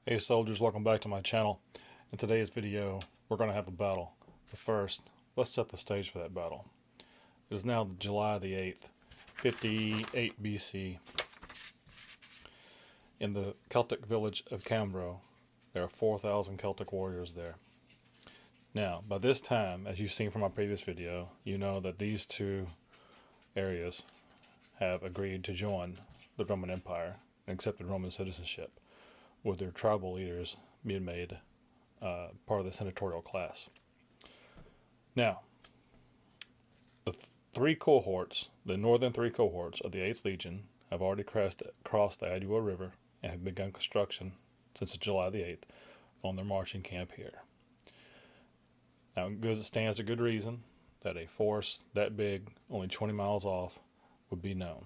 Hey soldiers, welcome back to my channel. In today's video, we're going to have a battle. But first, let's set the stage for that battle. It is now July the 8th, 58 BC. In the Celtic village of Cambro, there are 4,000 Celtic warriors there. Now, by this time, as you've seen from my previous video, you know that these two areas have agreed to join the Roman Empire and accepted Roman citizenship, with their tribal leaders being made part of the senatorial class. Now, the three cohorts, the northern three cohorts of the 8th Legion, have already crossed the Adua River and have begun construction since July the 8th on their marching camp here. Now, it stands to good reason that a force that big, only 20 miles off, would be known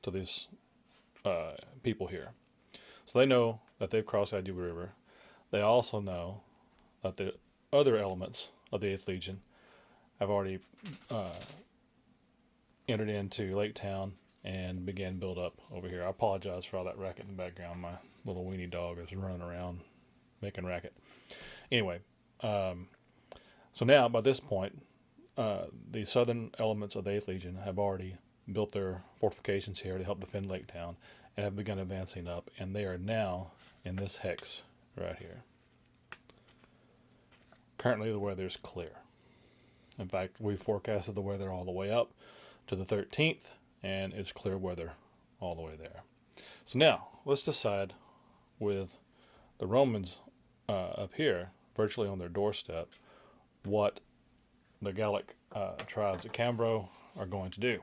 to these people here. So they know that they've crossed the Adua River. They also know that the other elements of the 8th Legion have already entered into Lake Town and began build up over here. I apologize for all that racket in the background. My little weenie dog is running around making racket. Anyway, so now by this point, the southern elements of the 8th Legion have already built their fortifications here to help defend Lake Town and have begun advancing up, and they are now in this hex right here. Currently the weather is clear. In fact, we forecasted the weather all the way up to the 13th, and it's clear weather all the way there. So now, let's decide with the Romans up here, virtually on their doorstep, what the Gallic tribes at Cambro are going to do.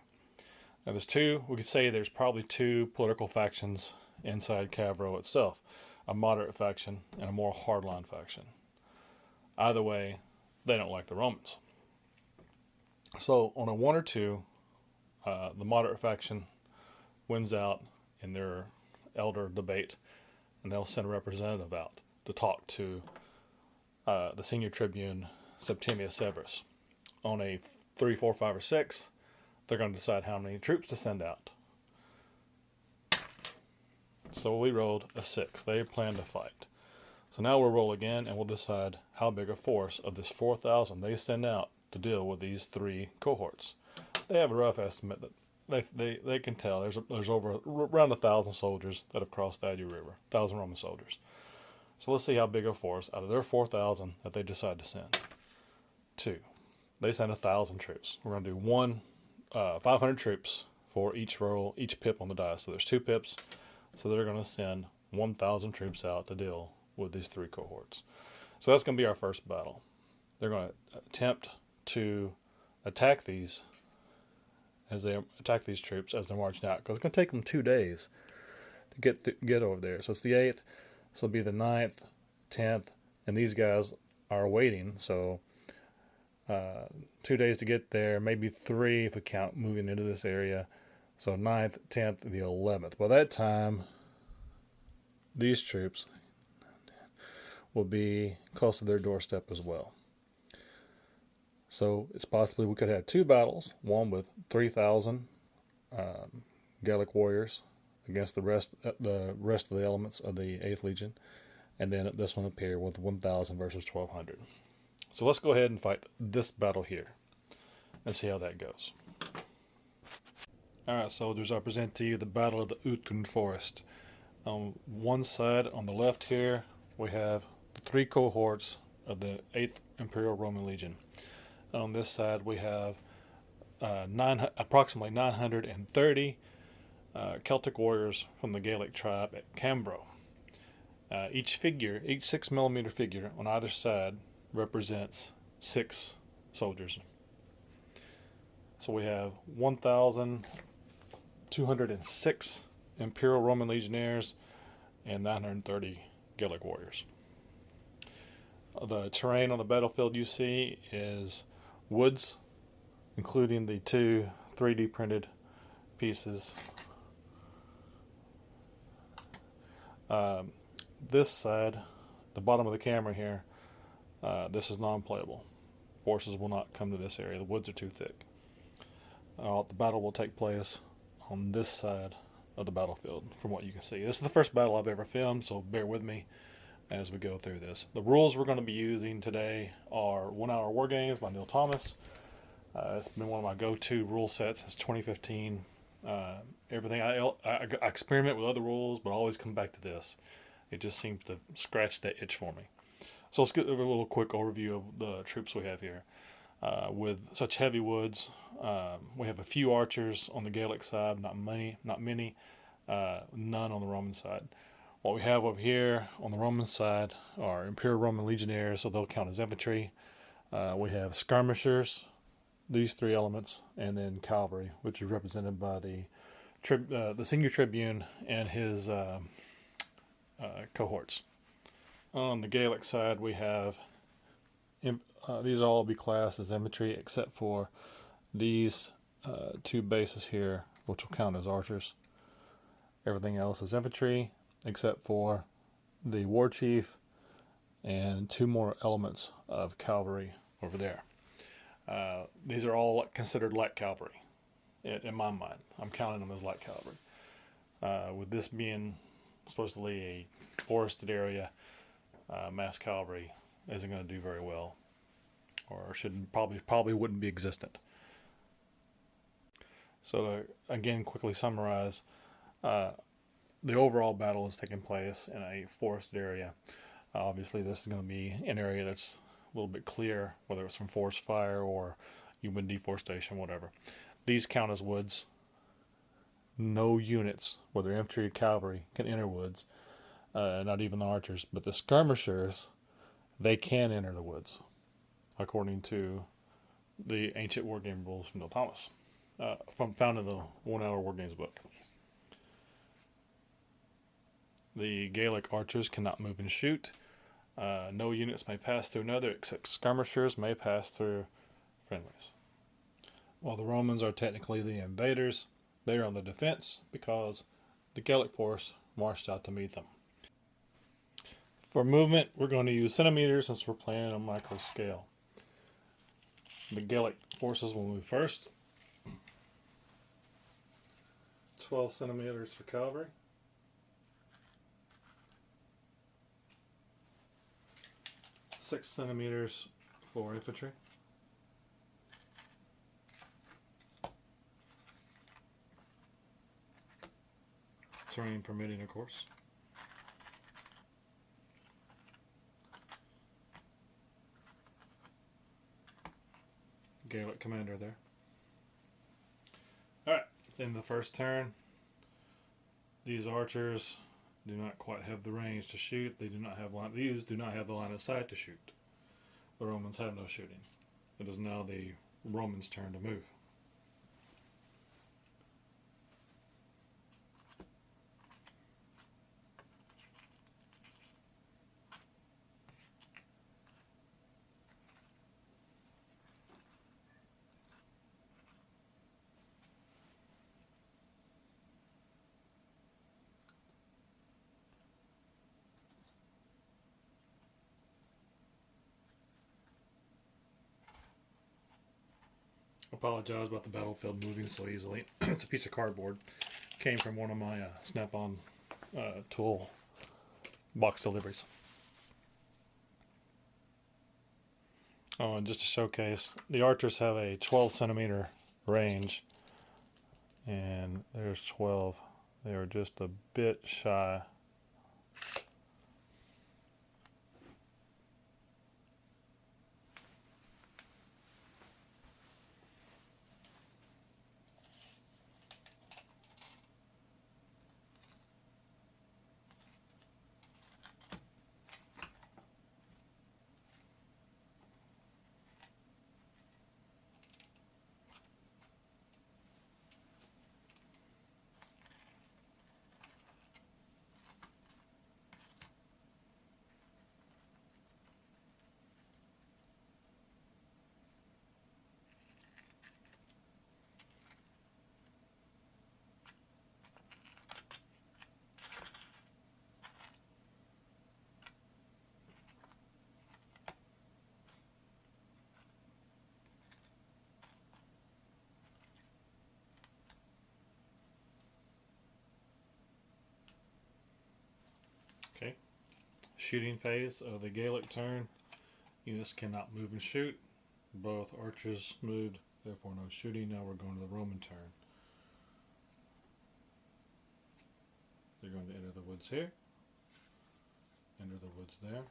Now we could say there's probably two political factions inside Cambro itself, a moderate faction and a more hardline faction. Either way, they don't like the Romans. So on a 1 or 2, the moderate faction wins out in their elder debate, and they'll send a representative out to talk to the senior tribune Septimius Severus. On a 3, 4, 5, or 6, they're going to decide how many troops to send out. So we rolled a 6. They plan to fight. So now we'll roll again, and we'll decide how big a force of this 4,000 they send out to deal with these 3 cohorts. They have a rough estimate that they can tell there's over around 1,000 soldiers that have crossed the Adua River, 1,000 Roman soldiers. So let's see how big a force out of their 4,000 that they decide to send. 2. They send 1,000 troops. We're going to do 500 troops for each roll, each pip on the dice. So there's 2 pips. So they're going to send 1,000 troops out to deal with these 3 cohorts. So that's going to be our first battle. They're going to attempt to attack these troops as they're marching out, because it's going to take them 2 days to get over there. So it's the 8th, so it'll be the 9th, 10th, and these guys are waiting. So 2 days to get there, maybe 3 if we count moving into this area. So 9th, 10th, the 11th. By that time, these troops will be close to their doorstep as well. So it's possibly we could have 2 battles, one with 3,000 Gallic warriors against the rest of the elements of the 8th Legion, and then this one up here with 1,000 versus 1,200. So let's go ahead and fight this battle here and see how that goes. Alright soldiers, I present to you the Battle of the Urtgen Forest. On one side, on the left here, we have the 3 cohorts of the 8th Imperial Roman Legion. And on this side, we have approximately 930 Celtic warriors from the Gaelic tribe at Cambro. Each 6mm figure on either side represents 6 soldiers. So we have 1,206 Imperial Roman Legionnaires and 930 Gaelic warriors. The terrain on the battlefield you see is woods, including the 2 3D printed pieces. This side, the bottom of the camera here, this is non-playable. Forces will not come to this area. The woods are too thick. The battle will take place on this side of the battlefield, from what you can see. This is the first battle I've ever filmed, so bear with me. as we go through this. The rules we're going to be using today are 1 Hour War Games by Neil Thomas. It's been one of my go-to rule sets since 2015. Everything I experiment with other rules, but I always come back to this. It just seems to scratch that itch for me. So let's get a little quick overview of the troops we have here. With such heavy woods, we have a few archers on the Gallic side, not many, none on the Roman side. What we have over here on the Roman side are Imperial Roman Legionnaires, so they'll count as infantry. We have skirmishers, these three elements, and then cavalry, which is represented by the senior tribune and his cohorts. On the Gallic side, we have these all be classed as infantry, except for these two bases here, which will count as archers. Everything else is infantry, except for the war chief and two more elements of cavalry over there. These are all considered light cavalry in my mind. I'm counting them as light cavalry. With this being supposedly a forested area, mass cavalry isn't going to do very well, or probably wouldn't be existent. So to again quickly summarize, the overall battle is taking place in a forested area. Obviously, this is going to be an area that's a little bit clear, whether it's from forest fire or human deforestation, whatever. These count as woods. No units, whether infantry or cavalry, can enter woods. Not even the archers, but the skirmishers, they can enter the woods, according to the ancient wargame rules from Neil Thomas, found in the 1 Hour War Games book. The Gallic archers cannot move and shoot. No units may pass through another, except skirmishers may pass through friendlies. While the Romans are technically the invaders, they are on the defense because the Gallic force marched out to meet them. For movement, we're going to use centimeters since we're playing on micro scale. The Gallic forces will move first. 12 centimeters for cavalry. 6 centimeters for infantry. Terrain permitting, of course. Gallic commander there. Alright, it's in the first turn. These archers do not quite have the range to shoot. These do not have the line of sight to shoot. The Romans have no shooting. It is now the Romans' turn to move. Apologize about the battlefield moving so easily. It's a piece of cardboard. Came from one of my Snap-on tool box deliveries. Oh, and just to showcase, the archers have a 12 centimeter range, and there's 12. They are just a bit shy. shooting phase of the Gallic turn. Units cannot move and shoot. Both archers moved, therefore no shooting. Now we're going to the Roman turn. They're going to enter the woods here. Enter the woods there.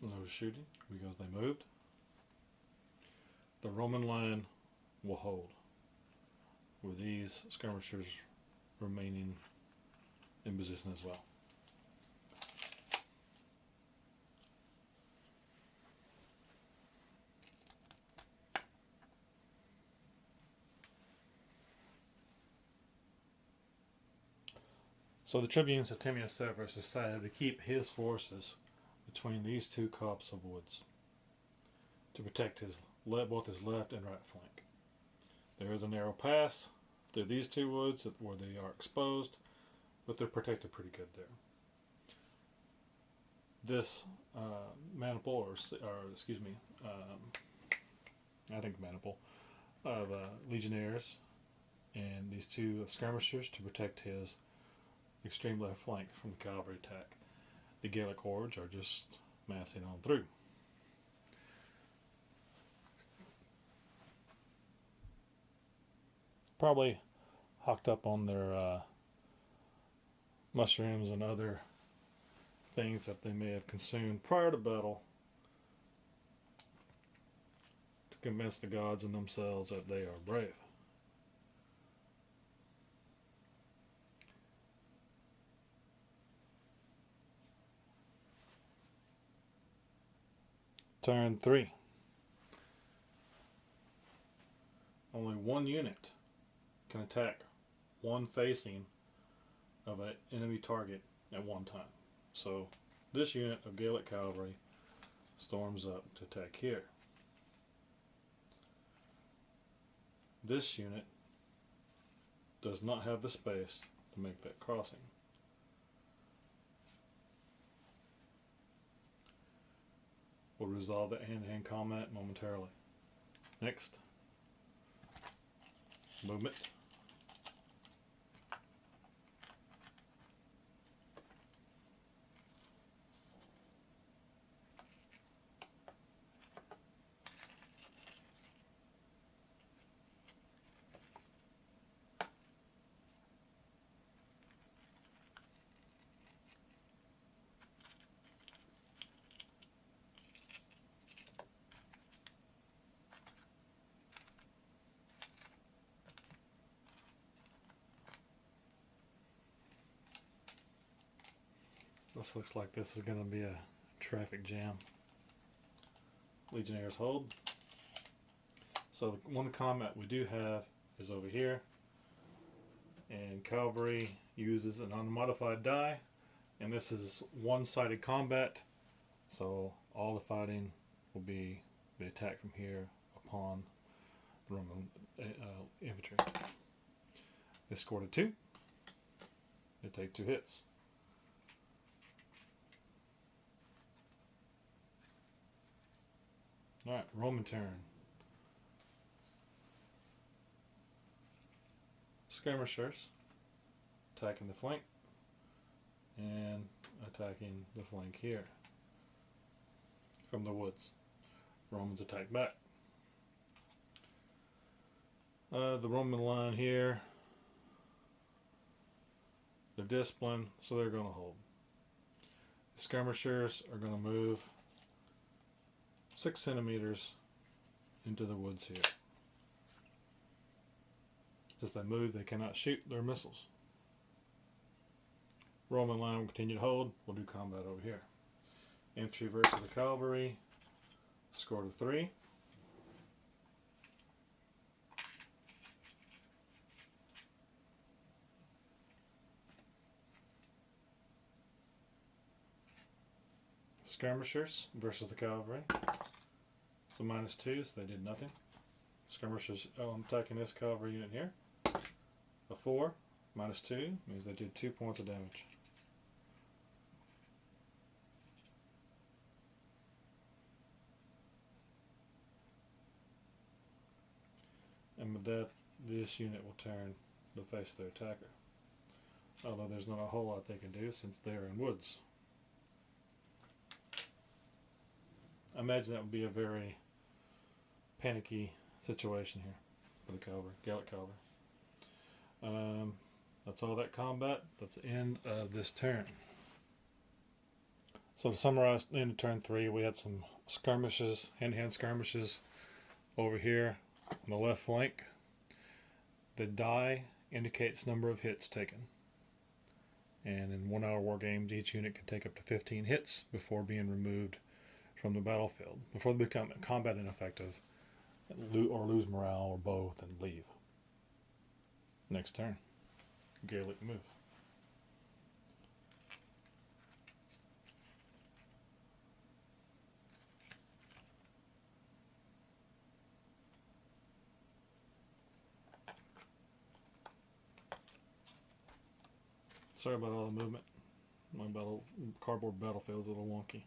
No shooting because they moved. The Roman line will hold, with these skirmishers remaining in position as well. So the Tribune Septimius Severus decided to keep his forces between these two copses of woods to protect both his left and right flank. There is a narrow pass through these two woods where they are exposed, but they're protected pretty good there. This maniple, I think maniple of legionnaires and these two skirmishers to protect his extreme left flank from the cavalry attack. The Gallic hordes are just massing on through. Probably hocked up on their mushrooms and other things that they may have consumed prior to battle to convince the gods and themselves that they are brave. Turn 3. Only one unit can attack one facing of an enemy target at one time. So this unit of Gallic cavalry storms up to attack here. This unit does not have the space to make that crossing. We'll resolve that hand-to-hand combat momentarily. Next, movement. This looks like this is going to be a traffic jam. Legionnaires hold. So the one combat we do have is over here. And cavalry uses an unmodified die. And this is one-sided combat. So all the fighting will be the attack from here upon the Roman infantry. They scored a 2. They take 2 hits. Alright, Roman turn. Skirmishers attacking the flank and attacking the flank here from the woods. Romans attack back. The Roman line here, they're disciplined, so they're going to hold. The skirmishers are going to move 6 centimeters into the woods here. Since they move, they cannot shoot their missiles. Roman line will continue to hold. We'll do combat over here. Infantry versus the cavalry. Score to 3. Skirmishers versus the cavalry. So -2, so they did nothing. Skirmishers, I'm attacking this cavalry unit here. A 4, -2, means they did 2 points of damage. And with that, this unit will turn to face their attacker. Although there's not a whole lot they can do since they're in woods. I imagine that would be a very panicky situation here for the cavalry, Gallic cavalry. That's all that combat. That's the end of this turn. So to summarize, the end of turn 3, we had some skirmishes, hand-to-hand skirmishes over here on the left flank. The die indicates number of hits taken. And in 1 hour war games, each unit can take up to 15 hits before being removed from the battlefield, before they become combat ineffective, or lose morale, or both, and leave. Next turn. Gallic move. Sorry about all the movement. My cardboard battlefield's a little wonky.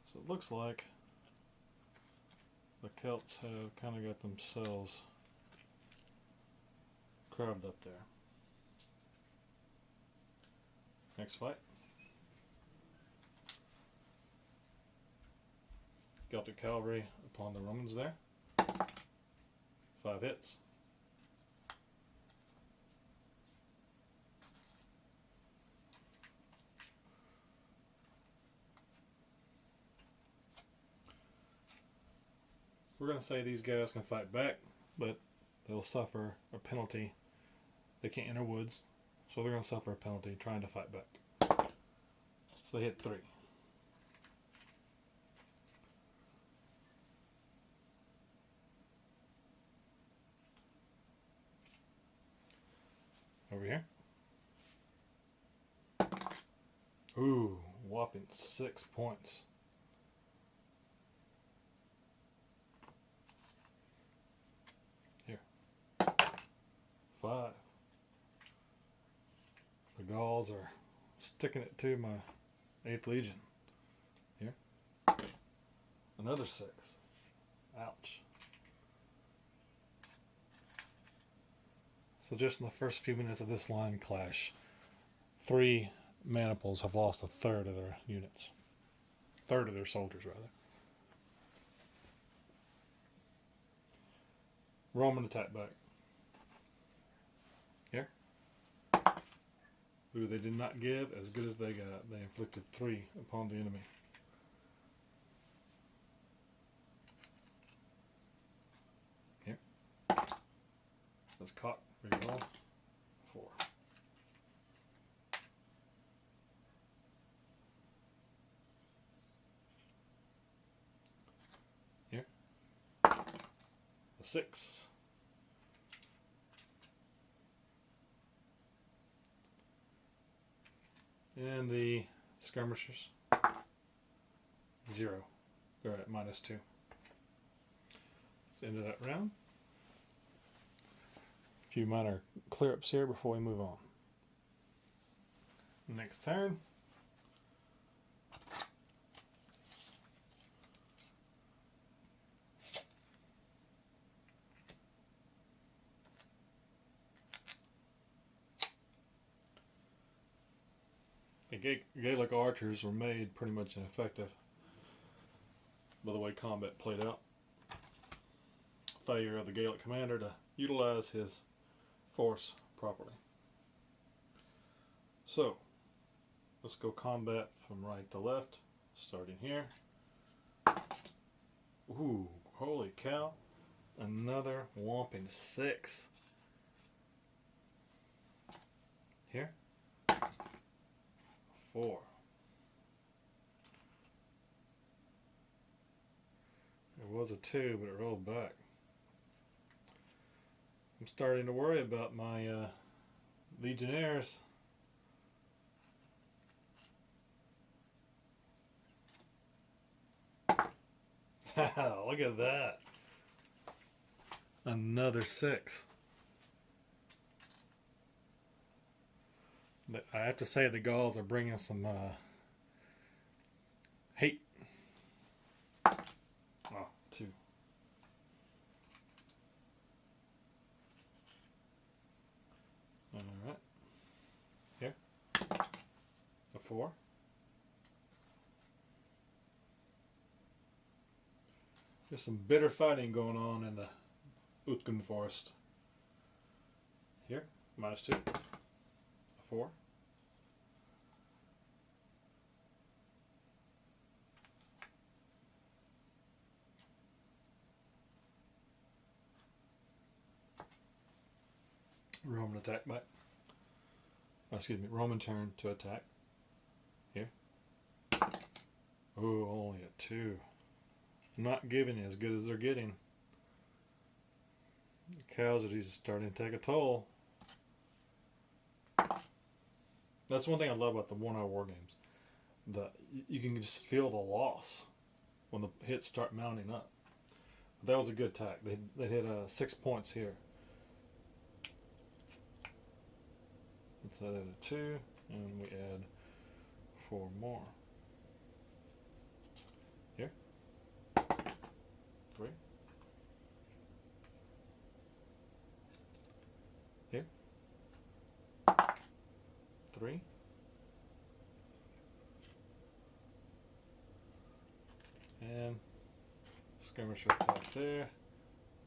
So it looks like the Celts have kind of got themselves crowded up there. Next fight. Celtic cavalry upon the Romans there. 5 hits. We're going to say these guys can fight back, but they'll suffer a penalty. They can't enter woods, so they're going to suffer a penalty trying to fight back. So they hit 3. Over here. Ooh, whopping 6 points. Here. 5. The Gauls are sticking it to my 8th Legion. Here. Another 6. Ouch. So just in the first few minutes of this line clash, 3 maniples have lost a third of their units. Third of their soldiers, rather. Roman attack back. Here. Ooh, they did not give as good as they got. They inflicted 3 upon the enemy. Here. Let's cock. Reroll. 4. Here. A 6. And the skirmishers. 0. They're at -2. That's the end of that round. A few minor clear-ups here before we move on. Next turn. The Gaelic archers were made pretty much ineffective by the way combat played out. Failure of the Gaelic commander to utilize his force properly. So, let's go combat from right to left, starting here. Ooh, holy cow. Another whopping 6. Here. 4. There was a 2, but it rolled back. I'm starting to worry about my legionnaires. Look at that. Another 6. I have to say the Gauls are bringing some 4. There's some bitter fighting going on in the Urtgen Forest. Here, -2, a 4. Roman attack back. Oh, excuse me, Roman turn to attack. Here. Oh, only a 2. Not giving as good as they're getting. The casualties are starting to take a toll. That's one thing I love about the 1-hour war games. You can just feel the loss when the hits start mounting up. But that was a good attack. They hit 6 points here. Let's add a 2, and we add 4 more. Here. 3. Here. 3. And skirmisher attack there.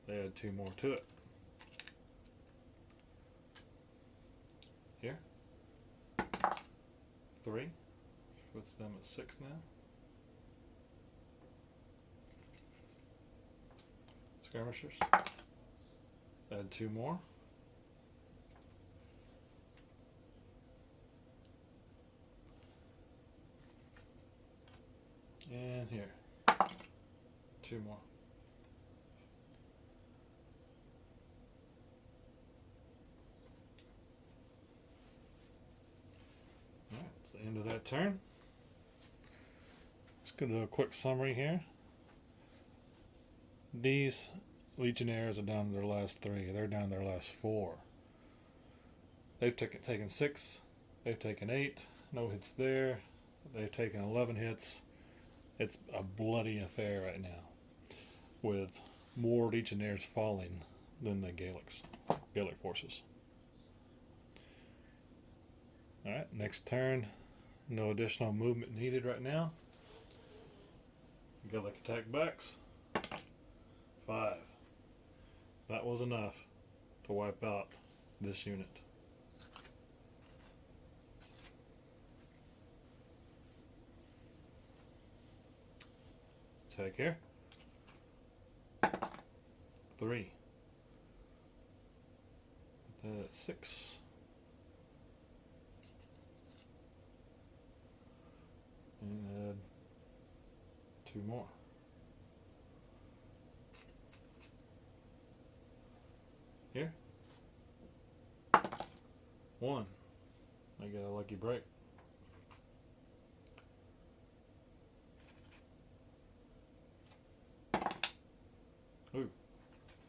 They add 2 more to it. Here. 3. Puts them at 6 now. Skirmishers. Add 2 more. And here. 2 more. Alright, that's the end of that turn. Let's go to a quick summary here. These Legionnaires are down to their last 3. They're down to their last 4. They've taken 6. They've taken 8. No hits there. They've taken 11 hits. It's a bloody affair right now, with more Legionnaires falling than the Gallic forces. Alright, next turn. No additional movement needed right now. Gallic attack backs. 5. That was enough to wipe out this unit. Attack here. 3. Put that at 6. And add 2 more. Here. 1. I got a lucky break. Ooh,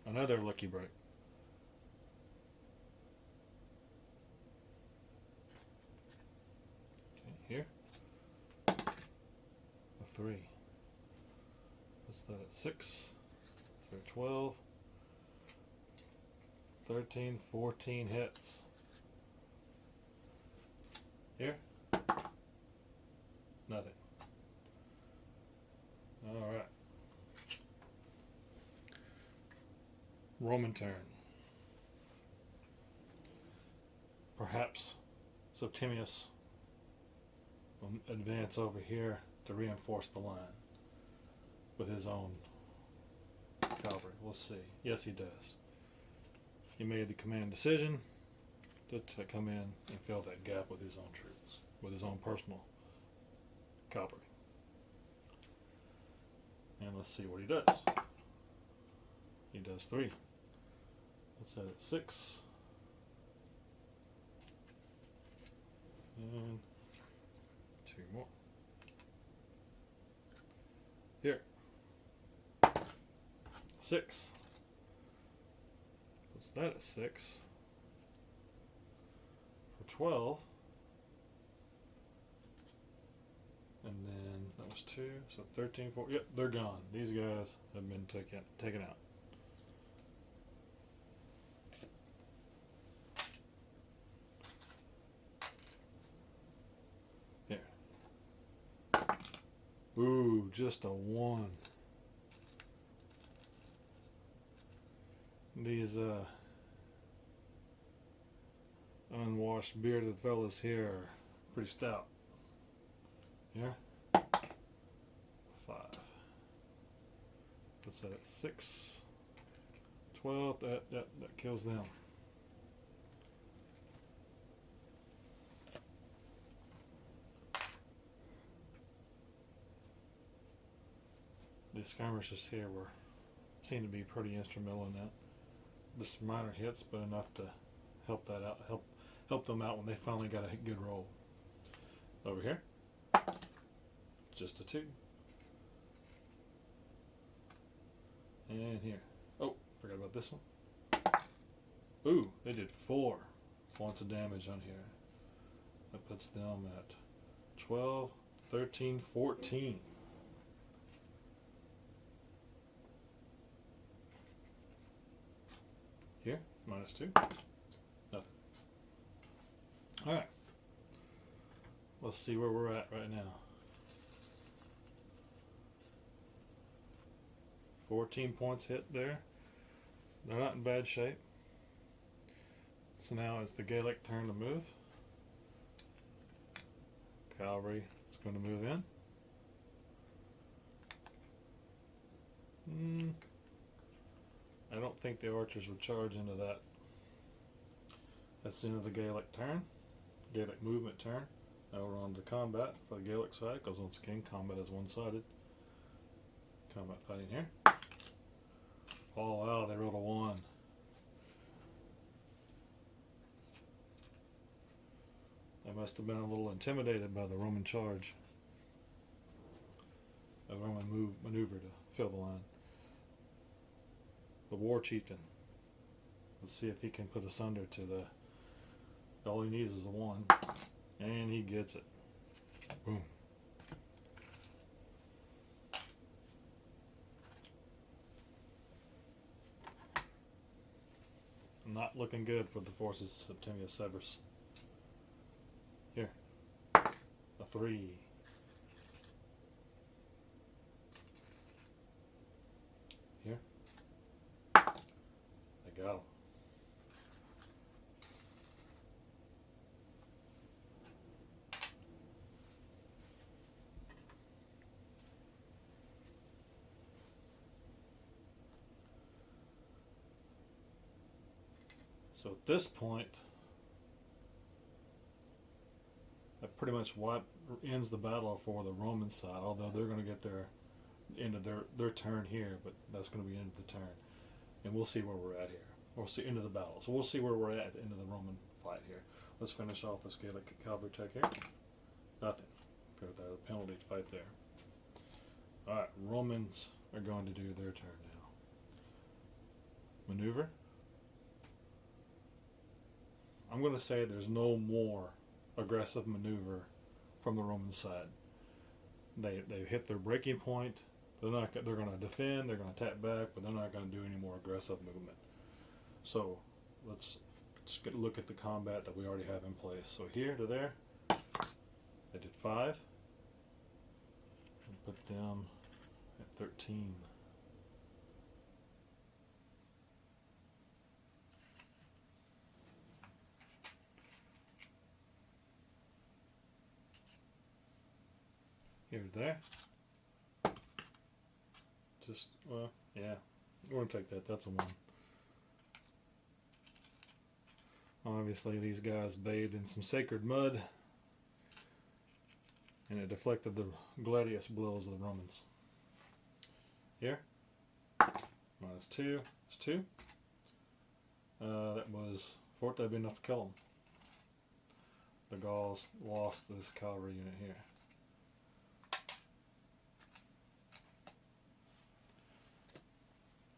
another lucky break. Okay, here. A 3. What's that at 6? So 12. 13, 14 hits. Here. Nothing. Alright. Roman turn. Perhaps Septimius will advance over here to reinforce the line with his own cavalry. We'll see. Yes, he does. He made the command decision to come in and fill that gap with his own troops, with his own personal cavalry. And let's see what he does. He does 3. Let's set it 6. And 2 more. Here. 6. What's that at 6? For 12. And then that was 2. So 13, 4. Yep, they're gone. These guys have been taken out. Here. Ooh, just a 1. These unwashed bearded fellas here are pretty stout. Yeah. 5. Puts that at 6. 12. That kills them. These skirmishers here seem to be pretty instrumental in that. Just minor hits, but enough to help that out, help them out when they finally got a good roll. Over here, just a 2. And here, oh, forgot about this one. Ooh, they did 4 points of damage on here. That puts them at 12, 13, 14. Here, -2. Nothing. Alright. Let's see where we're at right now. 14 points hit there. They're not in bad shape. So now it's the Gallic turn to move. Cavalry is going to move in. I don't think the archers would charge into that. That's the end of the Gallic turn. Gallic movement turn. Now we're on to combat for the Gallic side, because once again, combat is one-sided. Combat fighting here. Oh wow, they rolled a 1. They must have been a little intimidated by the Roman charge. A Roman maneuver to fill the line. The war chieftain. Let's see if he can put us under to the... All he needs is a 1. And he gets it. Boom. Not looking good for the forces of Septimius Severus. Here. A 3. Here. They got him. So at this point, that pretty much ends the battle for the Roman side, although they're going to get their end of their turn here, but that's going to be the end of the turn. And we'll see where we're at here. We'll see end of the battle. So we'll see where we're at the end of the Roman fight here. Let's finish off this Gallic cavalry attack here. Nothing. Got that penalty fight there. Alright, Romans are going to do their turn now. Maneuver. I'm going to say there's no more aggressive maneuver from the Roman side. They've hit their breaking point. They're going to defend. They're going to attack back, but they're not going to do any more aggressive movement. So let's get a look at the combat that we already have in place. So here to there, they did 5. And put them at 13. Here to there. Just, well, yeah. We're going to take that. That's a 1. Obviously, these guys bathed in some sacred mud. And it deflected the gladius blows of the Romans. Here. -2. It's 2. That was 4. That'd be enough to kill them. The Gauls lost this cavalry unit here.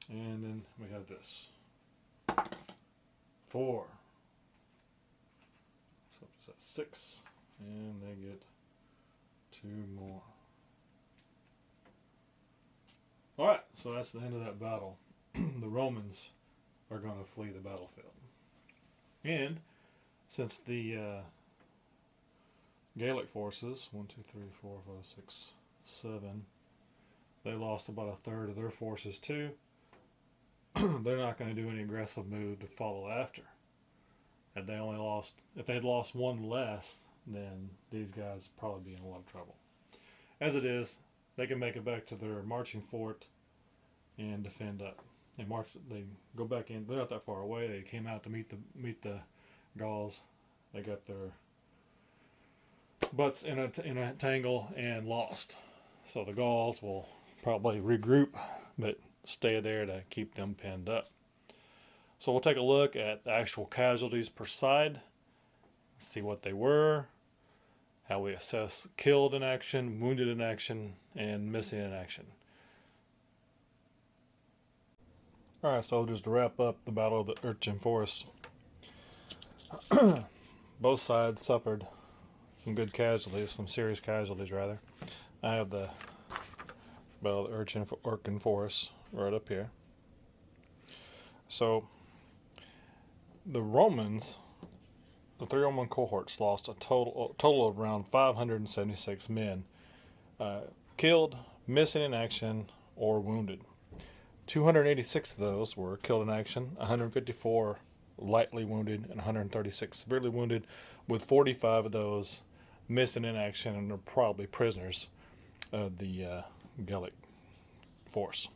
And then we have this. 4. So it's at 6. And they get 2 more. Alright, so that's the end of that battle. The Romans are going to flee the battlefield. And since the Gallic forces, 1, 2, 3, 4, 5, 6, 7. They lost about a third of their forces too. They're not going to do any aggressive move to follow after. If they'd lost one less, then these guys would probably be in a lot of trouble. As it is, they can make it back to their marching fort and defend up. They go back in. They're not that far away. They came out to meet the Gauls. They got their butts in a tangle and lost. So the Gauls will probably regroup, but stay there to keep them pinned up. So we'll take a look at the actual casualties per side, see what they were, how we assess killed in action, wounded in action, and missing in action. Alright, so just to wrap up the Battle of the Urtgen Forest. Both sides suffered some good casualties, some serious casualties rather. I have the Battle of the Urtgen Forest right up here. So the Romans, the 3 Roman cohorts lost a total of around 576 men, killed, missing in action, or wounded. 286 of those were killed in action, 154 lightly wounded, and 136 severely wounded, with 45 of those missing in action and are probably prisoners of the Gallic force.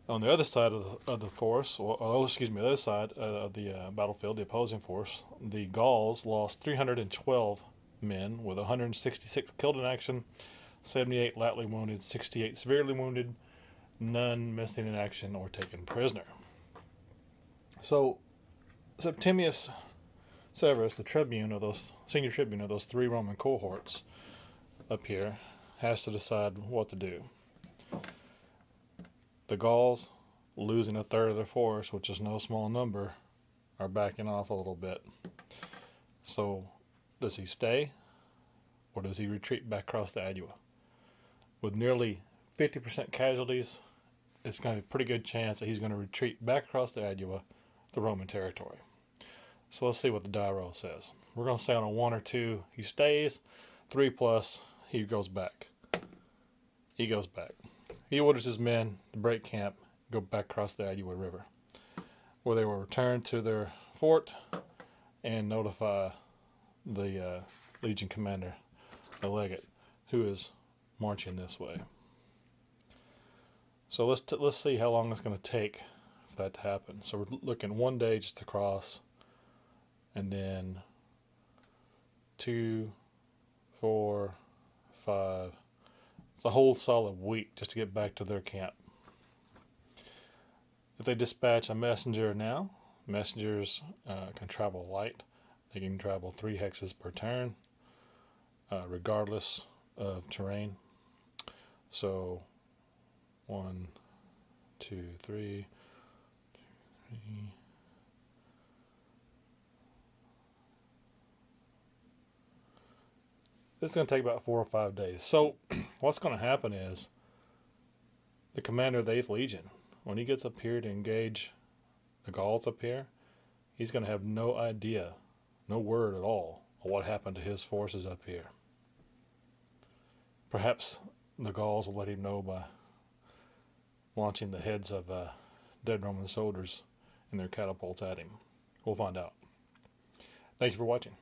On the other side of the force, the other side of the battlefield, the opposing force, the Gauls lost 312 men, with 166 killed in action, 78 lightly wounded, 68 severely wounded, none missing in action or taken prisoner. So Septimius Severus, the senior tribune of those 3 Roman cohorts up here, has to decide what to do. The Gauls, losing a third of their force, which is no small number, are backing off a little bit. So does he stay, or does he retreat back across the Adua? With nearly 50% casualties, it's going to be a pretty good chance that he's going to retreat back across the Adua, the Roman territory. So let's see what the die roll says. We're going to say on a 1 or 2, he stays. 3+, he goes back. He goes back. He orders his men to break camp, go back across the Adua River, where they will return to their fort and notify the Legion commander, the legate, who is marching this way. So let's see how long it's going to take for that to happen. So we're looking 1 day just to cross, and then 2, 4, 5. It's a whole solid week just to get back to their camp. If they dispatch a messenger now, messengers can travel light. They can travel 3 hexes per turn, regardless of terrain. So 1, 2, 3, 2, 3. This is going to take about 4 or 5 days. So what's going to happen is the commander of the 8th Legion, when he gets up here to engage the Gauls up here, he's going to have no idea, no word at all of what happened to his forces up here. Perhaps the Gauls will let him know by launching the heads of dead Roman soldiers in their catapults at him. We'll find out. Thank you for watching.